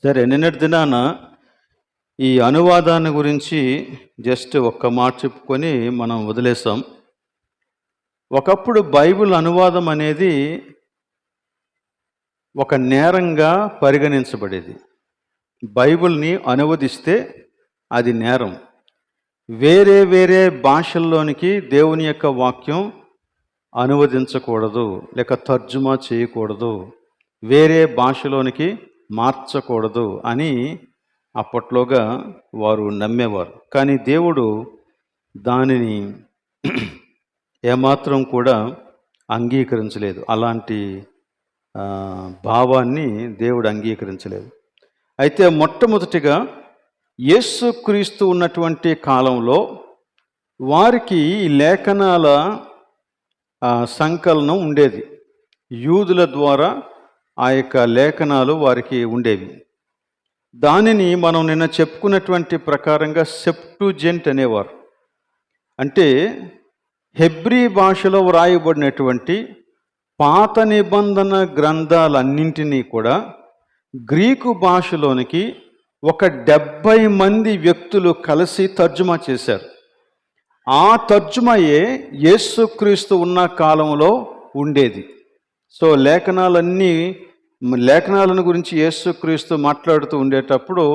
సరే, నిన్నటి దినాన ఈ అనువాదాన్ని గురించి జస్ట్ ఒక్క మాట చెప్పుకొని మనం వదిలేసాం. ఒకప్పుడు బైబిల్ అనువాదం అనేది ఒక నేరంగా పరిగణించబడేది. బైబిల్ని అనువదిస్తే అది నేరం. వేరే వేరే భాషల్లోనికి దేవుని యొక్క వాక్యం అనువదించకూడదు, లేక తర్జుమా చేయకూడదు, వేరే భాషలోనికి మార్చకూడదు అని అప్పట్లోగా వారు నమ్మేవారు. కానీ దేవుడు దానిని ఏమాత్రం కూడా అంగీకరించలేదు. అలాంటి భావాన్ని దేవుడు అంగీకరించలేదు. అయితే మొట్టమొదటిగా యేసుక్రీస్తు ఉన్నటువంటి కాలంలో వారికి ఈ లేఖనాల సంకలనం ఉండేది. యూదుల ద్వారా ఆ యొక్క లేఖనాలు వారికి ఉండేవి. దానిని మనం నిన్న చెప్పుకున్నటువంటి ప్రకారంగా సెప్టుజెంట్ అనేవారు. అంటే హెబ్రీ భాషలో వ్రాయబడినటువంటి పాత నిబంధన గ్రంథాలన్నింటినీ కూడా గ్రీకు భాషలోనికి ఒక 70 మంది వ్యక్తులు కలిసి తర్జుమా చేశారు. ఆ తర్జుమాయే యేసుక్రీస్తు ఉన్న కాలంలో ఉండేది. సో లేఖనాలను గురించి యేసుక్రీస్తు మాట్లాడుతూ ఉండేటప్పుడు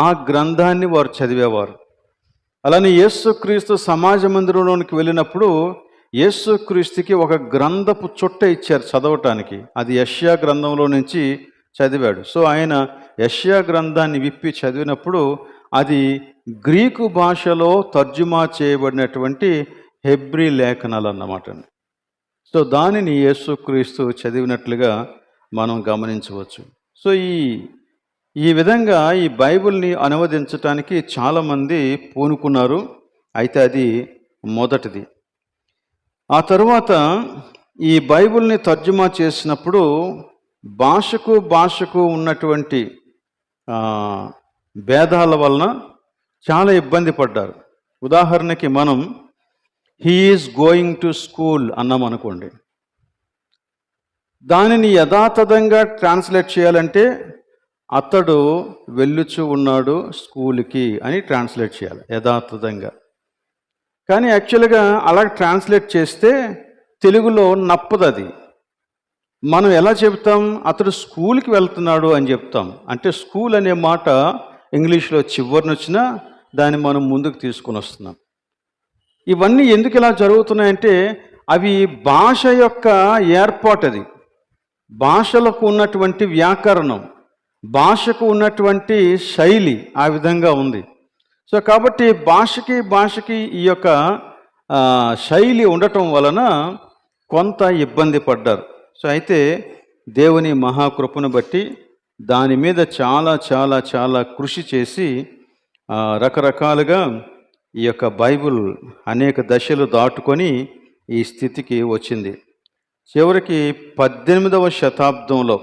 ఆ గ్రంథాన్ని వారు చదివేవారు. అలానే యేసుక్రీస్తు సమాజ మందిరంలోనికి వెళ్ళినప్పుడు యేసుక్రీస్తుకి ఒక గ్రంథపు చుట్ట ఇచ్చారు చదవటానికి. అది యెషయా గ్రంథంలో నుంచి చదివాడు. సో ఆయన యెషయా గ్రంథాన్ని విప్పి చదివినప్పుడు అది గ్రీకు భాషలో తర్జుమా చేయబడినటువంటి హెబ్రీ లేఖనాలు అన్నమాట. సో దానిని యేసుక్రీస్తు చదివినట్లుగా మనం గమనించవచ్చు. సో ఈ విధంగా ఈ బైబిల్ని అనువదించటానికి చాలామంది పూనుకున్నారు. అయితే అది మొదటిది. ఆ తరువాత ఈ బైబిల్ని తర్జుమా చేసినప్పుడు భాషకు ఉన్నటువంటి భేదాల వలన చాలా ఇబ్బంది పడ్డారు. ఉదాహరణకి మనం he is going to school అన్నాం అనుకోండి, దానిని యథాతథంగా ట్రాన్స్లేట్ చేయాలంటే అతడు వెళ్ళుచు ఉన్నాడు స్కూల్కి అని ట్రాన్స్లేట్ చేయాలి యథాతథంగా. కానీ యాక్చువల్గా అలా ట్రాన్స్లేట్ చేస్తే తెలుగులో నప్పదు. అది మనం ఎలా చెప్తాం? అతడు స్కూల్కి వెళ్తున్నాడు అని చెప్తాం. అంటే స్కూల్ అనే మాట ఇంగ్లీష్లో చివరిని వచ్చినా దాన్ని మనం ముందుకు తీసుకొని వస్తున్నాం. ఇవన్నీ ఎందుకు ఇలా జరుగుతున్నాయంటే అవి భాష యొక్క ఏర్పాటు. అది భాషలకు ఉన్నటువంటి వ్యాకరణం, భాషకు ఉన్నటువంటి శైలి ఆ విధంగా ఉంది. సో కాబట్టి భాషకి ఈ యొక్క శైలి ఉండటం వలన కొంత ఇబ్బంది పడ్డారు. సో అయితే దేవుని మహాకృపను బట్టి దాని మీద చాలా చాలా చాలా కృషి చేసి రకరకాలుగా ఈ యొక్క బైబిల్ అనేక దశలు దాటుకొని ఈ స్థితికి వచ్చింది. చివరికి 18వ శతాబ్దంలో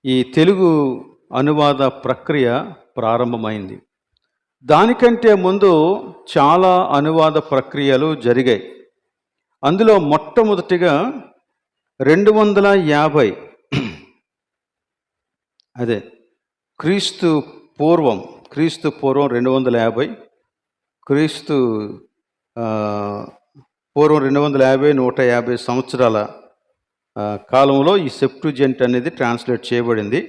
ఈ తెలుగు అనువాద ప్రక్రియ ప్రారంభమైంది. దానికంటే ముందు చాలా అనువాద ప్రక్రియలు జరిగాయి. అందులో మొట్టమొదటిగా 250 అదే క్రీస్తు పూర్వం 250, క్రీస్తు పూర్వం 250 150 సంవత్సరాల కాలంలో ఈ సెప్టుజెంట్ అనేది ట్రాన్స్లేట్ చేయబడింది.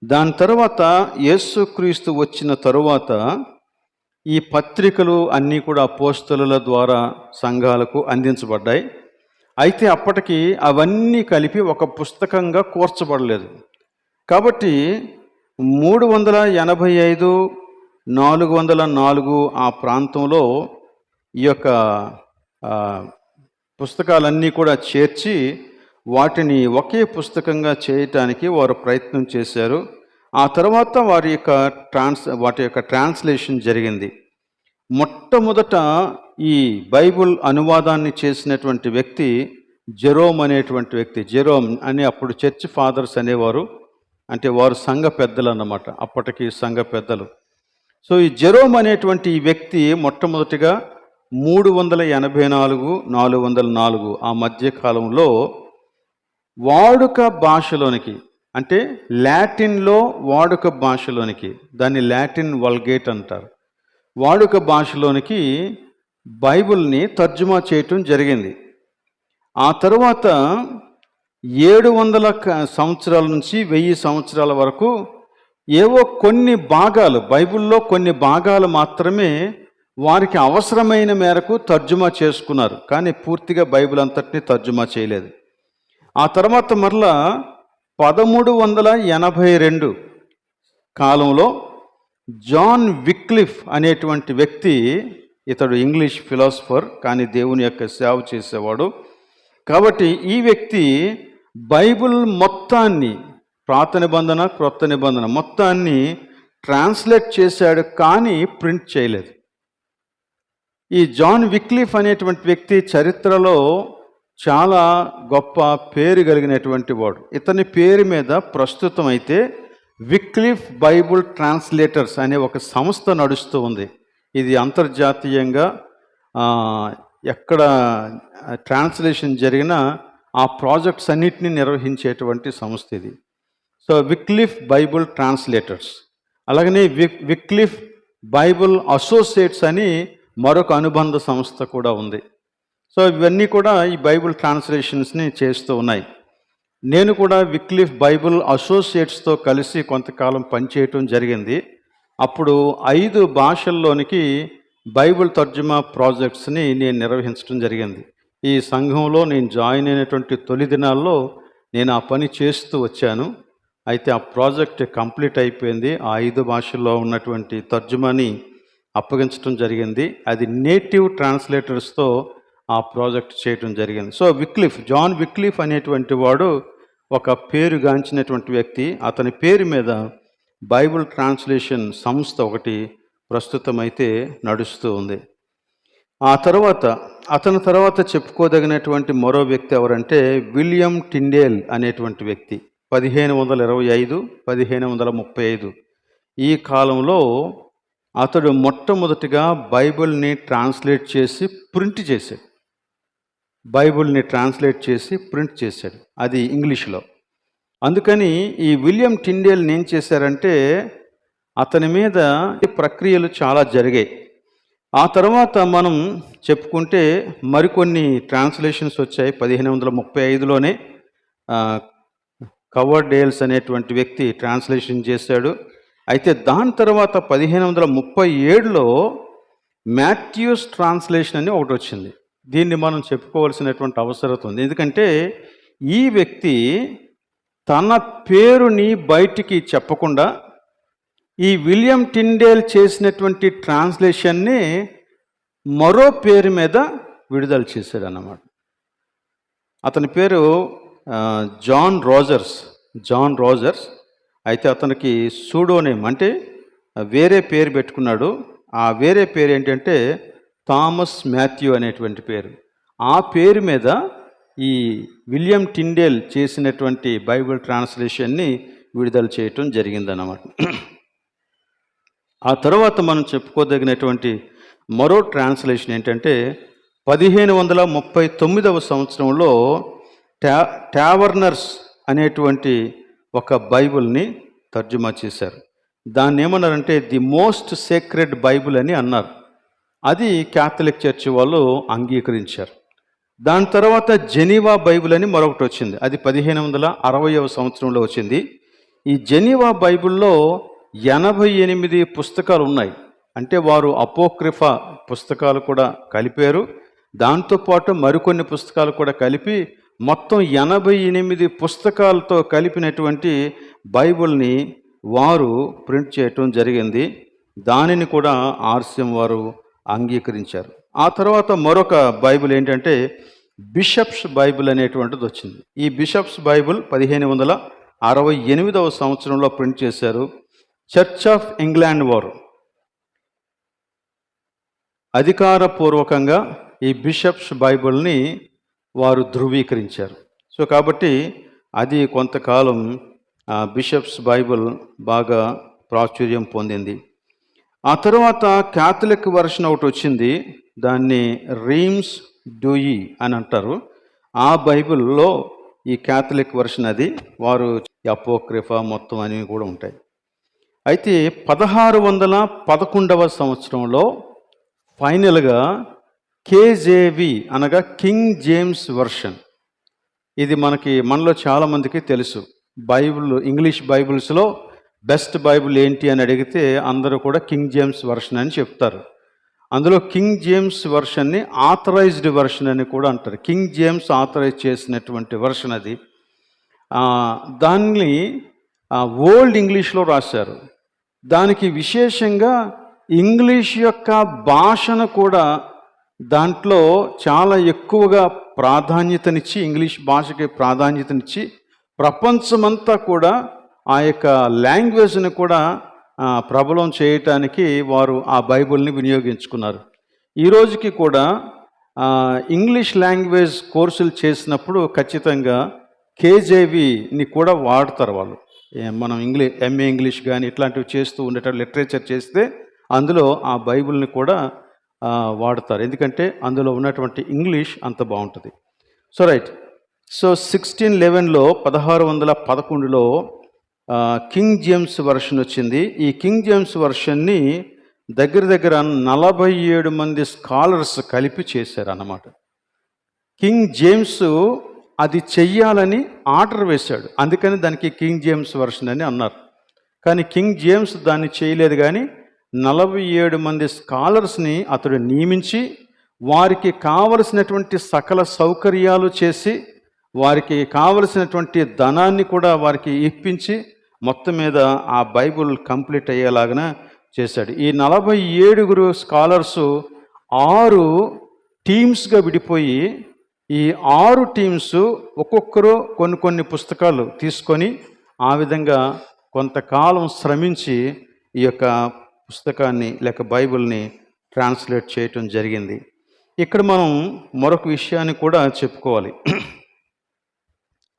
దాని తర్వాత యేసుక్రీస్తు వచ్చిన తరువాత ఈ పత్రికలు అన్నీ కూడా అపోస్తలుల ద్వారా సంఘాలకు అందించబడ్డాయి. అయితే అప్పటికి అవన్నీ కలిపి ఒక పుస్తకంగా కూర్చబడలేదు. కాబట్టి 385, 404 ఆ ప్రాంతంలో ఈ యొక్క పుస్తకాలన్నీ కూడా చేర్చి వాటిని ఒకే పుస్తకంగా చేయటానికి వారు ప్రయత్నం చేశారు. ఆ తర్వాత వాటి యొక్క ట్రాన్స్లేషన్ జరిగింది. మొట్టమొదట ఈ బైబిల్ అనువాదాన్ని చేసినటువంటి వ్యక్తి జెరోమ్ అనేటువంటి వ్యక్తి. జెరోమ్ అని అప్పుడు చర్చ్ ఫాదర్స్ అనేవారు. అంటే వారు సంఘ పెద్దలు అన్నమాట, అప్పటికి సంఘ పెద్దలు. సో ఈ జెరోమ్ అనేటువంటి ఈ వ్యక్తి మొట్టమొదటిగా 384, 404 ఆ మధ్య కాలంలో వాడుక భాషలోనికి అంటే లాటిన్లో వాడుక భాషలోనికి, దాన్ని లాటిన్ వల్గేట్ అంటారు, వాడుక భాషలోనికి బైబిల్ని తర్జుమా చేయటం జరిగింది. ఆ తర్వాత 700 సంవత్సరాల నుంచి 1000 సంవత్సరాల వరకు ఏవో కొన్ని భాగాలు, బైబిల్లో కొన్ని భాగాలు మాత్రమే వారికి అవసరమైన మేరకు తర్జుమా చేసుకున్నారు, కానీ పూర్తిగా బైబిల్ అంతటిని తర్జుమా చేయలేదు. ఆ తర్వాత మరలా 1382 కాలంలో జాన్ విక్లిఫ్ అనేటువంటి వ్యక్తి, ఇతడు ఇంగ్లీష్ ఫిలాసఫర్ కానీ దేవుని యొక్క సేవ చేసేవాడు. కాబట్టి ఈ వ్యక్తి బైబిల్ మొత్తాన్ని, పాత నిబంధన క్రొత్త నిబంధన మొత్తాన్ని ట్రాన్స్లేట్ చేశాడు, కానీ ప్రింట్ చేయలేదు. ఈ జాన్ విక్లిఫ్ అనేటువంటి వ్యక్తి చరిత్రలో చాలా గొప్ప పేరు కలిగినటువంటి వాడు. ఇతని పేరు మీద ప్రస్తుతం అయితే విక్లిఫ్ బైబుల్ ట్రాన్స్లేటర్స్ అనే ఒక సంస్థ నడుస్తూ ఉంది. ఇది అంతర్జాతీయంగా ఎక్కడ ట్రాన్స్లేషన్ జరిగినా ఆ ప్రాజెక్ట్స్ అన్నిటిని నిర్వహించేటువంటి సంస్థ ఇది. సో విక్లిఫ్ బైబుల్ ట్రాన్స్లేటర్స్, అలాగనే విక్లిఫ్ బైబుల్ అసోసియేట్స్ అని మరొక అనుబంధ సంస్థ కూడా ఉంది. సో ఇవన్నీ కూడా ఈ బైబుల్ ట్రాన్స్లేషన్స్ని చేస్తూ ఉన్నాయి. నేను కూడా విక్లిఫ్ బైబుల్ అసోసియేట్స్తో కలిసి కొంతకాలం పనిచేయటం జరిగింది. అప్పుడు 5 భాషల్లోనికి బైబిల్ తర్జుమా ప్రాజెక్ట్స్ని నేను నిర్వహించడం జరిగింది. ఈ సంఘంలో నేను జాయిన్ అయినటువంటి తొలి దినాల్లో నేను ఆ పని చేస్తూ వచ్చాను. అయితే ఆ ప్రాజెక్ట్ కంప్లీట్ అయిపోయింది. ఆ 5 భాషల్లో ఉన్నటువంటి తర్జుమాని అప్పగించడం జరిగింది. అది నేటివ్ ట్రాన్స్లేటర్స్తో ఆ ప్రాజెక్ట్ చేయటం జరిగింది. సో జాన్ విక్లిఫ్ అనేటువంటి వాడు ఒక పేరుగాంచినటువంటి వ్యక్తి. అతని పేరు మీద బైబిల్ ట్రాన్స్లేషన్ సంస్థ ఒకటి ప్రస్తుతం అయితే నడుస్తూ ఉంది. అతని తర్వాత చెప్పుకోదగినటువంటి మరో వ్యక్తి ఎవరంటే విలియం టిండేల్ అనేటువంటి వ్యక్తి. 1525, 1535 ఈ కాలంలో అతడు మొట్టమొదటిగా బైబిల్ని ట్రాన్స్లేట్ చేసి ప్రింట్ చేశాడు. అది ఇంగ్లీష్లో. అందుకని ఈ విలియం టిండేల్ని ఏం చేశారంటే, అతని మీద ప్రక్రియలు చాలా జరిగాయి. ఆ తర్వాత మనం చెప్పుకుంటే మరికొన్ని ట్రాన్స్లేషన్స్ వచ్చాయి. 1535లోనే కవర్డేల్స్ అనేటువంటి వ్యక్తి ట్రాన్స్లేషన్ చేశాడు. అయితే దాని తర్వాత 1537లో మాథ్యూస్ ట్రాన్స్లేషన్ అని ఒకటి వచ్చింది. దీన్ని మనం చెప్పుకోవాల్సినటువంటి అవసరం ఉంది. ఎందుకంటే ఈ వ్యక్తి తన పేరుని బయటికి చెప్పకుండా ఈ విలియం టిండేల్ చేసినటువంటి ట్రాన్స్లేషన్ని మరో పేరు మీద విడుదల చేశాడు అన్నమాట. అతని పేరు జాన్ రోజర్స్. అయితే అతనికి సూడోనేమ్ అంటే వేరే పేరు పెట్టుకున్నాడు. ఆ వేరే పేరు ఏంటంటే థామస్ మాథ్యూ అనేటువంటి పేరు. ఆ పేరు మీద ఈ విలియం టిండేల్ చేసినటువంటి బైబిల్ ట్రాన్స్లేషన్ని విడుదల చేయటం జరిగిందన్నమాట. ఆ తర్వాత మనం చెప్పుకోదగినటువంటి మరో ట్రాన్స్లేషన్ ఏంటంటే 1539వ సంవత్సరంలో టావర్నర్స్ అనేటువంటి ఒక బైబిల్ని తర్జుమా చేశారు. దాన్ని ఏమన్నారంటే ది మోస్ట్ సేక్రెడ్ బైబిల్ అని అన్నారు. అది క్యాథలిక్ చర్చ్ వాళ్ళు అంగీకరించారు. దాని తర్వాత జెనీవా బైబిల్ అని మరొకటి వచ్చింది. అది 1560వ సంవత్సరంలో వచ్చింది. ఈ జెనీవా బైబిల్లో 88 పుస్తకాలు ఉన్నాయి. అంటే వారు అపోక్రిఫా పుస్తకాలు కూడా కలిపారు. దాంతోపాటు మరికొన్ని పుస్తకాలు కూడా కలిపి మొత్తం 88 పుస్తకాలతో కలిపినటువంటి బైబిల్ని వారు ప్రింట్ చేయటం జరిగింది. దానిని కూడా ఆర్సిఎం వారు అంగీకరించారు. ఆ తర్వాత మరొక బైబిల్ ఏంటంటే బిషప్స్ బైబిల్ అనేటువంటిది వచ్చింది. ఈ బిషప్స్ బైబిల్ 1568వ సంవత్సరంలో ప్రింట్ చేశారు. చర్చ్ ఆఫ్ ఇంగ్లాండ్ వారు అధికారపూర్వకంగా ఈ బిషప్స్ బైబిల్ని వారు ధృవీకరించారు. సో కాబట్టి అది కొంతకాలం బిషప్స్ బైబిల్ బాగా ప్రాచుర్యం పొందింది. ఆ తర్వాత క్యాథలిక్ వర్షన్ ఒకటి వచ్చింది. దాన్ని రీమ్స్ డూయి అని అంటారు. ఆ బైబిల్లో ఈ క్యాథలిక్ వర్షన్ అది వారు అపోక్రిఫా మొత్తం అనేవి కూడా ఉంటాయి. అయితే 1611 సంవత్సరంలో ఫైనల్గా కేజేవి అనగా కింగ్ జేమ్స్ వర్షన్, ఇది మనలో చాలామందికి తెలుసు. ఇంగ్లీష్ బైబిల్స్లో బెస్ట్ బైబిల్ ఏంటి అని అడిగితే అందరూ కూడా కింగ్ జేమ్స్ వర్షన్ అని చెప్తారు. అందులో కింగ్ జేమ్స్ వర్షన్ని ఆథరైజ్డ్ వర్షన్ అని కూడా అంటారు. కింగ్ జేమ్స్ ఆథరైజ్ చేసినటువంటి వర్షన్ అది. దాన్ని ఓల్డ్ ఇంగ్లీష్లో రాశారు. దానికి విశేషంగా ఇంగ్లీష్ యొక్క భాషను కూడా దాంట్లో చాలా ఎక్కువగా ప్రాధాన్యతనిచ్చి, ఇంగ్లీష్ భాషకి ప్రాధాన్యతనిచ్చి ప్రపంచమంతా కూడా ఆ యొక్క లాంగ్వేజ్ని కూడా ప్రబలం చేయటానికి వారు ఆ బైబిల్ని వినియోగించుకున్నారు. ఈ రోజుకి కూడా ఇంగ్లీష్ లాంగ్వేజ్ కోర్సులు చేసినప్పుడు ఖచ్చితంగా కేజేవిని కూడా వాడతారు వాళ్ళు. మనం ఎంఏ ఇంగ్లీష్ కానీ ఇట్లాంటివి చేస్తూ ఉండేటప్పుడు లిటరేచర్ చేస్తే అందులో ఆ బైబిల్ని కూడా వాడతారు. ఎందుకంటే అందులో ఉన్నటువంటి ఇంగ్లీష్ అంత బాగుంటుంది. So right. సో 1611లో 1611లో కింగ్ జేమ్స్ వర్షన్ వచ్చింది. ఈ కింగ్ జేమ్స్ వర్షన్ని దగ్గర 47 మంది స్కాలర్స్ కలిపి చేశారు అన్నమాట. కింగ్ జేమ్స్ అది చెయ్యాలని ఆర్డర్ వేశాడు, అందుకని దానికి కింగ్ జేమ్స్ వర్షన్ అని అన్నారు. కానీ కింగ్ జేమ్స్ దాన్ని చేయలేదు. కానీ 47 మంది స్కాలర్స్ని అతడు నియమించి వారికి కావలసినటువంటి సకల సౌకర్యాలు చేసి వారికి కావలసినటువంటి ధనాన్ని కూడా వారికి ఇప్పించి మొత్తం మీద ఆ బైబుల్ కంప్లీట్ అయ్యేలాగా చేశాడు. ఈ 47 స్కాలర్సు 6 టీమ్స్గా విడిపోయి ఈ 6 టీమ్స్ ఒక్కొక్కరు కొన్ని పుస్తకాలు తీసుకొని ఆ విధంగా కొంతకాలం శ్రమించి ఈ యొక్క పుస్తకాన్ని లేక బైబిల్ని ట్రాన్స్లేట్ చేయటం జరిగింది. ఇక్కడ మనం మరొక విషయాన్ని కూడా చెప్పుకోవాలి.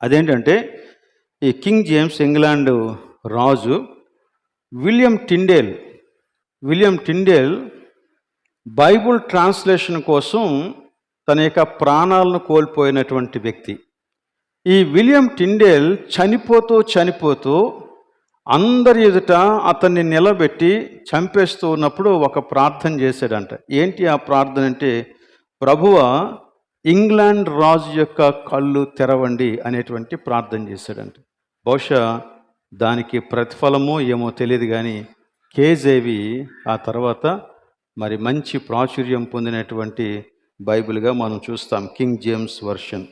అదేంటంటే ఈ కింగ్ జేమ్స్ ఇంగ్లాండ్ రాజు విలియం టిండేల్ బైబుల్ ట్రాన్స్లేషన్ కోసం తన యొక్క ప్రాణాలను కోల్పోయినటువంటి వ్యక్తి. ఈ విలియం టిండేల్ చనిపోతూ అందరి ఎదుట అతన్ని నిలబెట్టి చంపేస్తూ ఉన్నప్పుడు ఒక ప్రార్థన చేశాడంట. ఏంటి ఆ ప్రార్థన అంటే, ప్రభువా ఇంగ్లాండ్ రాజు యొక్క కళ్ళు తెరవండి అనేటువంటి ప్రార్థన చేశాడంట. బహుశా దానికి ప్రతిఫలమో ఏమో తెలియదు, కానీ కేజేవి ఆ తర్వాత మరి మంచి ప్రాచుర్యం పొందినటువంటి బైబిల్గా మనం చూస్తాం. King James version,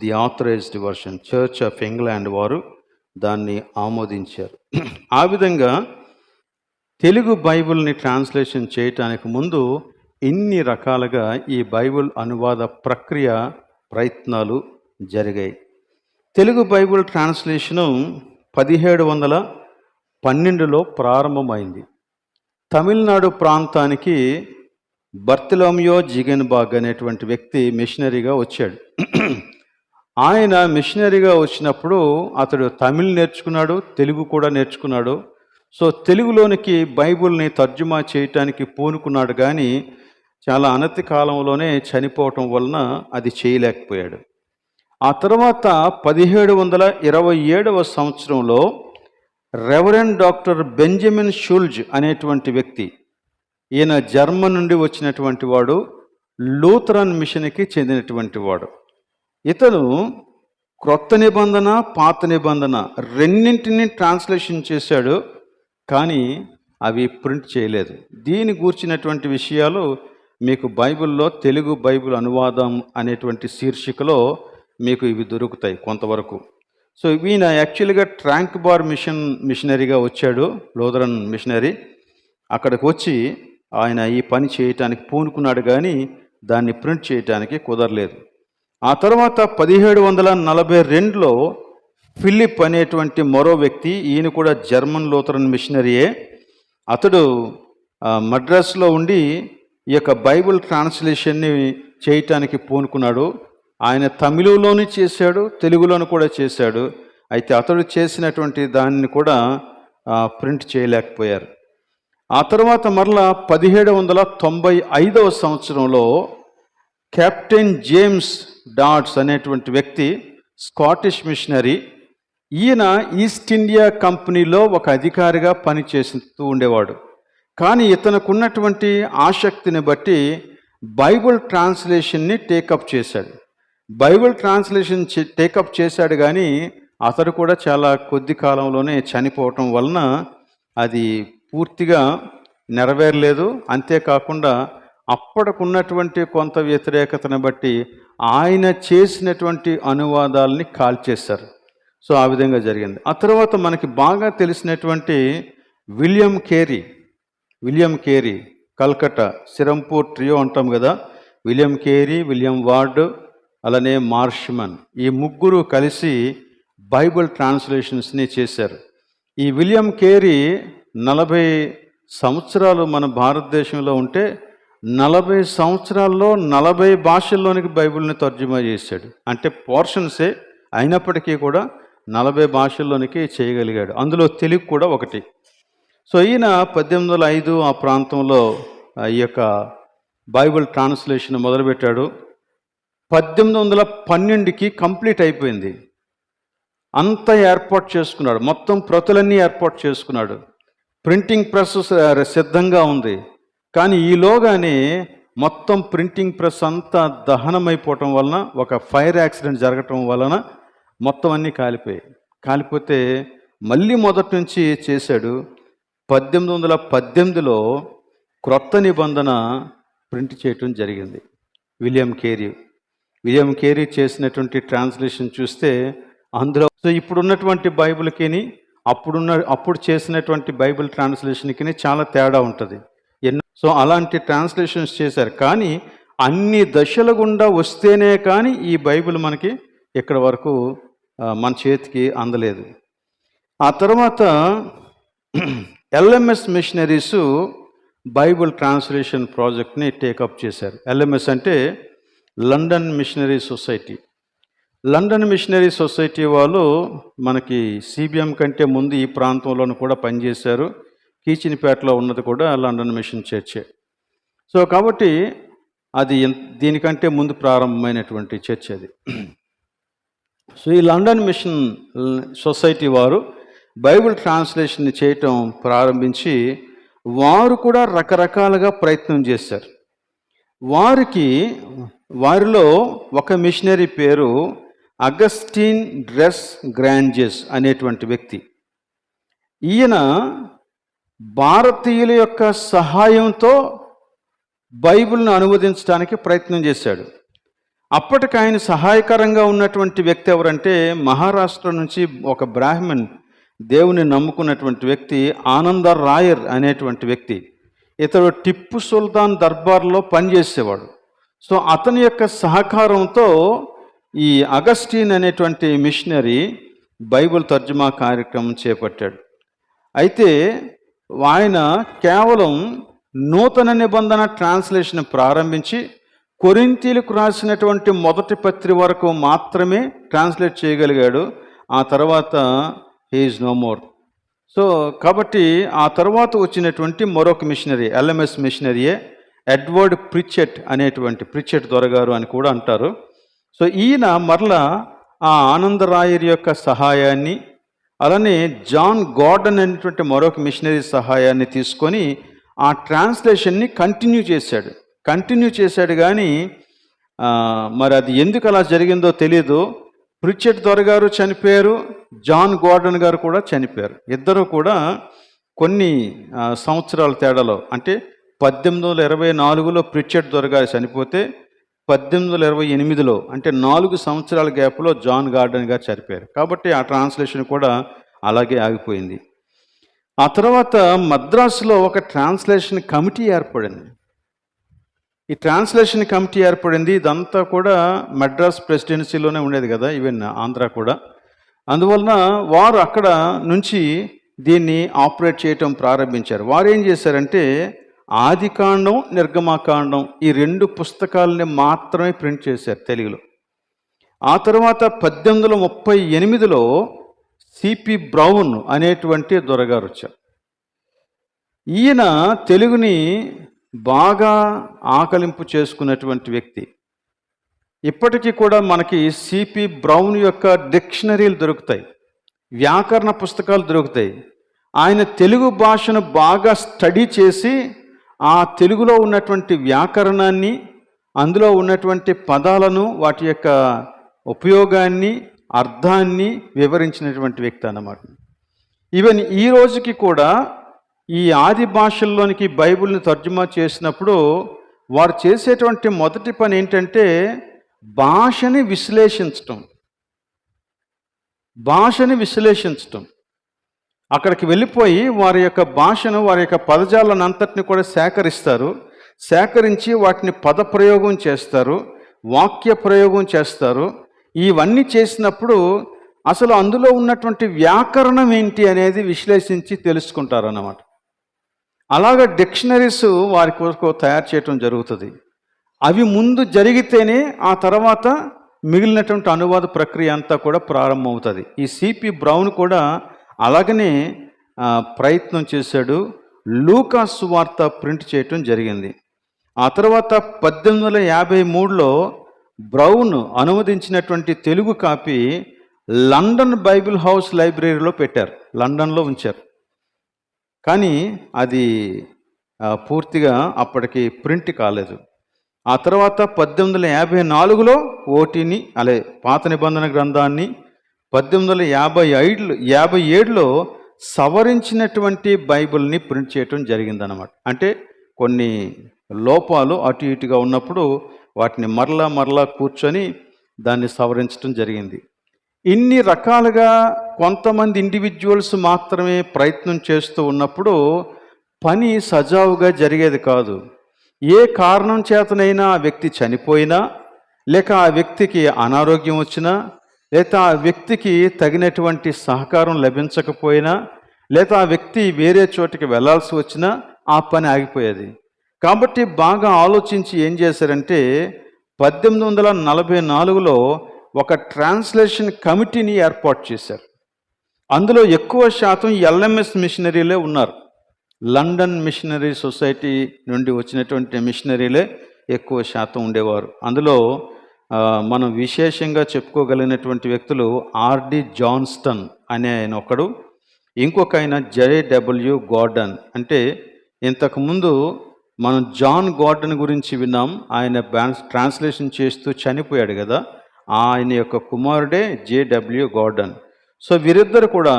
the authorised version, Church of England వారు దాన్ని ఆమోదించారు. ఆ విధంగా తెలుగు బైబిల్ని ట్రాన్స్లేషన్ చేయటానికి ముందు ఇన్ని రకాలుగా ఈ బైబిల్ అనువాద ప్రయత్నాలు జరిగాయి. తెలుగు బైబిల్ ట్రాన్స్లేషను 1712లో ప్రారంభమైంది. తమిళనాడు ప్రాంతానికి బర్తలోమియో జిగెన్బాగ్ అనేటువంటి వ్యక్తి మిషనరీగా వచ్చాడు. ఆయన మిషనరీగా వచ్చినప్పుడు అతడు తమిళ్ నేర్చుకున్నాడు, తెలుగు కూడా నేర్చుకున్నాడు. సో తెలుగులోనికి బైబిల్ని తర్జుమా చేయటానికి పూనుకున్నాడు, కానీ చాలా అనతి కాలంలోనే చనిపోవటం వలన అది చేయలేకపోయాడు. ఆ తర్వాత 1727వ సంవత్సరంలో రెవరెండ్ డాక్టర్ బెంజమిన్ షుల్జ్ అనేటువంటి వ్యక్తి, ఈయన జర్మన్ నుండి వచ్చినటువంటి వాడు, లూథరన్ మిషన్కి చెందినటువంటి వాడు. ఇతను క్రొత్త నిబంధన పాత నిబంధన రెండింటిని ట్రాన్స్లేషన్ చేశాడు, కానీ అవి ప్రింట్ చేయలేదు. దీని గూర్చినటువంటి విషయాలు మీకు బైబిల్లో తెలుగు బైబిల్ అనువాదం అనేటువంటి శీర్షికలో మీకు ఇవి దొరుకుతాయి కొంతవరకు. సో ఈయన యాక్చువల్గా ట్రాంక్ బార్ మిషనరీగా వచ్చాడు, లూథరన్ మిషనరీ. అక్కడికి వచ్చి ఆయన ఈ పని చేయటానికి పూనుకున్నాడు, కానీ దాన్ని ప్రింట్ చేయటానికి కుదరలేదు. ఆ తర్వాత 1742లో ఫిలిప్ అనేటువంటి మరో వ్యక్తి, ఈయన కూడా జర్మన్ లూథరన్ మిషనరీయే. అతడు మద్రాసులో ఉండి ఈ యొక్క బైబిల్ ట్రాన్స్లేషన్ని చేయటానికి పూనుకున్నాడు. ఆయన తమిళంలోని చేశాడు, తెలుగులోను కూడా చేశాడు. అయితే అతడు చేసినటువంటి దానిని కూడా ప్రింట్ చేయలేకపోయారు. ఆ తర్వాత మరలా 1795వ సంవత్సరంలో కెప్టెన్ జేమ్స్ డాడ్స్ అనేటువంటి వ్యక్తి, స్కాటిష్ మిషనరీ, ఈయన ఈస్ట్ ఇండియా కంపెనీలో ఒక అధికారిగా పనిచేస్తూ ఉండేవాడు. కానీ ఇతనుకున్నటువంటి ఆసక్తిని బట్టి బైబిల్ ట్రాన్స్లేషన్ని టేకప్ చేశాడు. బైబిల్ ట్రాన్స్లేషన్ టేకప్ చేశాడు, కానీ అతడు కూడా చాలా కొద్ది కాలంలోనే చనిపోవటం వలన అది పూర్తిగా నెరవేరలేదు. అంతేకాకుండా అప్పటికున్నటువంటి కొంత వ్యతిరేకతను బట్టి ఆయన చేసినటువంటి అనువాదాలని కాల్చేశారు. సో ఆ విధంగా జరిగింది. ఆ తర్వాత మనకి బాగా తెలిసినటువంటి William Carey Calcutta Serampore trio అంటాం కదా. విలియం కేరీ, విలియం వార్డ్, అలానే మార్ష్మన్, ఈ ముగ్గురు కలిసి బైబిల్ ట్రాన్స్లేషన్స్ని చేశారు. ఈ విలియం కేరీ 40 సంవత్సరాలు మన భారతదేశంలో ఉంటే 40 సంవత్సరాల్లో 40 భాషల్లోనికి బైబిల్ని తర్జుమా చేశాడు. అంటే పోర్షన్సే అయినప్పటికీ కూడా 40 భాషల్లోనికి చేయగలిగాడు. అందులో తెలుగు కూడా ఒకటి. సో ఈయన 1805 ఆ ప్రాంతంలో ఈ యొక్క బైబిల్ ట్రాన్స్లేషన్ మొదలుపెట్టాడు. 1812కి కంప్లీట్ అయిపోయింది. అంతా ఏర్పాటు చేసుకున్నాడు, మొత్తం ప్రతులన్నీ ఏర్పాటు చేసుకున్నాడు. ప్రింటింగ్ ప్రెస్ సిద్ధంగా ఉంది. కానీ ఈలోగానే మొత్తం ప్రింటింగ్ ప్రెస్ అంతా దహనమైపోవటం వలన, ఒక ఫైర్ యాక్సిడెంట్ జరగటం వలన మొత్తం అన్నీ కాలిపోతే మళ్ళీ మొదటి నుంచి చేశాడు. 1818లో క్రొత్త నిబంధన ప్రింట్ చేయటం జరిగింది. విలియం కేరీ చేసినటువంటి ట్రాన్స్లేషన్ చూస్తే అందులో ఇప్పుడున్నటువంటి బైబిల్కి అప్పుడు చేసినటువంటి బైబిల్ ట్రాన్స్లేషన్కి చాలా తేడా ఉంటుంది. సో అలాంటి ట్రాన్స్లేషన్స్ చేశారు. కానీ అన్ని దశల గుండా వస్తేనే కానీ ఈ బైబిల్ మనకి ఇక్కడ వరకు మన చేతికి అందలేదు. ఆ తర్వాత LMS మిషనరీస్ బైబిల్ ట్రాన్స్లేషన్ ప్రాజెక్ట్ని టేకప్ చేశారు. LMS అంటే London missionary society. London missionary society వాళ్ళు మనకి CBM కంటే ముందు ఈ ప్రాంతంలోనూ కూడా పనిచేశారు. కీచినిపేటలో ఉన్నది కూడా లండన్ మిషన్ చర్చే. సో కాబట్టి అది దీనికంటే ముందు ప్రారంభమైనటువంటి చర్చ అది. సో ఈ లండన్ మిషన్ సొసైటీ వారు బైబిల్ ట్రాన్స్లేషన్ చేయటం ప్రారంభించి వారు కూడా రకరకాలుగా ప్రయత్నం చేశారు. వారిలో ఒక మిషనరీ పేరు అగస్టిన్ డ్రెస్ గ్రాంజెస్ అనేటువంటి వ్యక్తి. ఈయన భారతీయుల యొక్క సహాయంతో బైబిల్ను అనువదించడానికి ప్రయత్నం చేశాడు. అప్పటికి ఆయన సహాయకరంగా ఉన్నటువంటి వ్యక్తి ఎవరంటే మహారాష్ట్ర నుంచి ఒక బ్రాహ్మణ్ దేవుని నమ్ముకున్నటువంటి వ్యక్తి ఆనంద రాయర్ అనేటువంటి వ్యక్తి. ఇతడు టిప్పు సుల్తాన్ దర్బార్లో పనిచేసేవాడు. సో అతని యొక్క సహకారంతో ఈ అగస్టిన్ అనేటువంటి మిషనరీ బైబిల్ తర్జుమా కార్యక్రమం చేపట్టాడు. అయితే ఆయన కేవలం నూతన నిబంధన ట్రాన్స్లేషన్ ప్రారంభించి కొరింథీయులకు రాసినటువంటి మొదటి పత్రిక వరకు మాత్రమే ట్రాన్స్లేట్ చేయగలిగాడు. ఆ తర్వాత he is no more. So కాబట్టి ఆ తర్వాత వచ్చినటువంటి మరొక మిషనరీ LMS మిషనరీయే ఎడ్వర్డ్ ప్రిచెట్ దొరగారు అని కూడా అంటారు. సో ఈయన మరలా ఆ ఆనందరాయర్ యొక్క సహాయాన్ని, అలానే జాన్ గార్డన్ అనేటువంటి మరొక మిషనరీ సహాయాన్ని తీసుకొని ఆ ట్రాన్స్లేషన్ని కంటిన్యూ చేశాడు. కానీ మరి అది ఎందుకు అలా జరిగిందో తెలియదు. ప్రిచెట్ దొరగారు చనిపోయారు, జాన్ గార్డన్ గారు కూడా చనిపోయారు. ఇద్దరు కూడా కొన్ని సంవత్సరాల తేడాలో, అంటే 1824లో ప్రిచెట్ దొరగారు చనిపోతే 1828లో అంటే 4 సంవత్సరాల గ్యాప్లో జాన్ గార్డన్ గారు చనిపోయారు. కాబట్టి ఆ ట్రాన్స్లేషన్ కూడా అలాగే ఆగిపోయింది. ఆ తర్వాత మద్రాసులో ఒక ట్రాన్స్లేషన్ కమిటీ ఏర్పడింది. ఈ ట్రాన్స్లేషన్ కమిటీ ఏర్పడింది. ఇదంతా కూడా మద్రాస్ ప్రెసిడెన్సీలోనే ఉండేది కదా, ఈవెన్ ఆంధ్ర కూడా. అందువలన వారు అక్కడ నుంచి దీన్ని ఆపరేట్ చేయటం ప్రారంభించారు. వారు ఏం చేశారంటే ఆదికాండం, నిర్గమాకాండం ఈ 2 పుస్తకాలని మాత్రమే ప్రింట్ చేశారు తెలుగులో. ఆ తర్వాత 1838లో CP బ్రౌన్ అనేటువంటి దొరగారు వచ్చారు. ఈయన తెలుగుని బాగా ఆకలింపు చేసుకున్నటువంటి వ్యక్తి. ఇప్పటికీ కూడా మనకి CP బ్రౌన్ యొక్క డిక్షనరీలు దొరుకుతాయి. వ్యాకరణ పుస్తకాలు దొరుకుతాయి. ఆయన తెలుగు భాషను బాగా స్టడీ చేసి ఆ తెలుగులో ఉన్నటువంటి వ్యాకరణాన్ని, అందులో ఉన్నటువంటి పదాలను, వాటి యొక్క ఉపయోగాన్ని, అర్థాన్ని వివరించినటువంటి వ్యక్తి అన్నమాట. ఈవెన్ ఈ రోజుకి కూడా ఈ ఆది భాషల్లోనికి బైబిల్ని తర్జుమా చేసినప్పుడు వారు చేసేటువంటి మొదటి పని ఏంటంటే భాషని విశ్లేషించటం. అక్కడికి వెళ్ళిపోయి వారి యొక్క భాషను, వారి యొక్క పదజాలను అంతటిని కూడా సేకరించి వాటిని పదప్రయోగం చేస్తారు, వాక్య ప్రయోగం చేస్తారు. ఇవన్నీ చేసినప్పుడు అసలు అందులో ఉన్నటువంటి వ్యాకరణం ఏంటి అనేది విశ్లేషించి తెలుసుకుంటారు అన్నమాట. అలాగ డిక్షనరీస్ వారి కొరకు తయారు చేయటం జరుగుతుంది. అవి ముందు జరిగితేనే ఆ తర్వాత మిగిలినటువంటి అనువాద ప్రక్రియ అంతా కూడా ప్రారంభమవుతుంది. ఈ సిపి బ్రౌన్ కూడా అలాగనే ప్రయత్నం చేశాడు. లూకా సువార్త ప్రింట్ చేయటం జరిగింది. ఆ తర్వాత 1853లో బ్రౌన్ అనువదించినటువంటి Telugu copy London Bible house లైబ్రరీలో పెట్టారు, లండన్లో ఉంచారు. కానీ అది పూర్తిగా అప్పటికి ప్రింట్ కాలేదు. ఆ తర్వాత 1854లో ఓటీని, పాత నిబంధన గ్రంథాన్ని 1857లో సవరించినటువంటి బైబిల్ని ప్రింట్ చేయటం జరిగిందన్నమాట. అంటే కొన్ని లోపాలు అటు ఇటుగా ఉన్నప్పుడు వాటిని మరలా కూర్చొని దాన్ని సవరించడం జరిగింది. ఇన్ని రకాలుగా కొంతమంది ఇండివిజువల్స్ మాత్రమే ప్రయత్నం చేస్తూ ఉన్నప్పుడు పని సజావుగా జరిగేది కాదు. ఏ కారణం చేతనైనా ఆ వ్యక్తి చనిపోయినా, లేక ఆ వ్యక్తికి అనారోగ్యం వచ్చినా, లేక ఆ వ్యక్తికి తగినటువంటి సహకారం లభించకపోయినా, లేదా ఆ వ్యక్తి వేరే చోటికి వెళ్ళాల్సి వచ్చినా ఆ పని ఆగిపోయేది. కాబట్టి బాగా ఆలోచించి ఏం చేశారంటే 1844లో ఒక ట్రాన్స్లేషన్ కమిటీని ఏర్పాటు చేశారు. అందులో ఎక్కువ శాతం ఎల్ఎంఎస్ మిషనరీలే ఉన్నారు. లండన్ మిషనరీ సొసైటీ నుండి వచ్చినటువంటి మిషనరీలే ఎక్కువ శాతం ఉండేవారు. అందులో మనం విశేషంగా చెప్పుకోగలిగినటువంటి వ్యక్తులు ఆర్డి జాన్స్టన్ అనే ఆయన ఒకడు, ఇంకొక ఆయన జేడబ్ల్యూ గార్డన్. అంటే ఇంతకుముందు మనం జాన్ గార్డన్ గురించి విన్నాం. ఆయన ట్రాన్స్లేషన్ చేస్తూ చనిపోయాడు కదా, ఆయన యొక్క కుమారుడే జేడబ్ల్యూ గార్డన్. సో వీరిద్దరు కూడా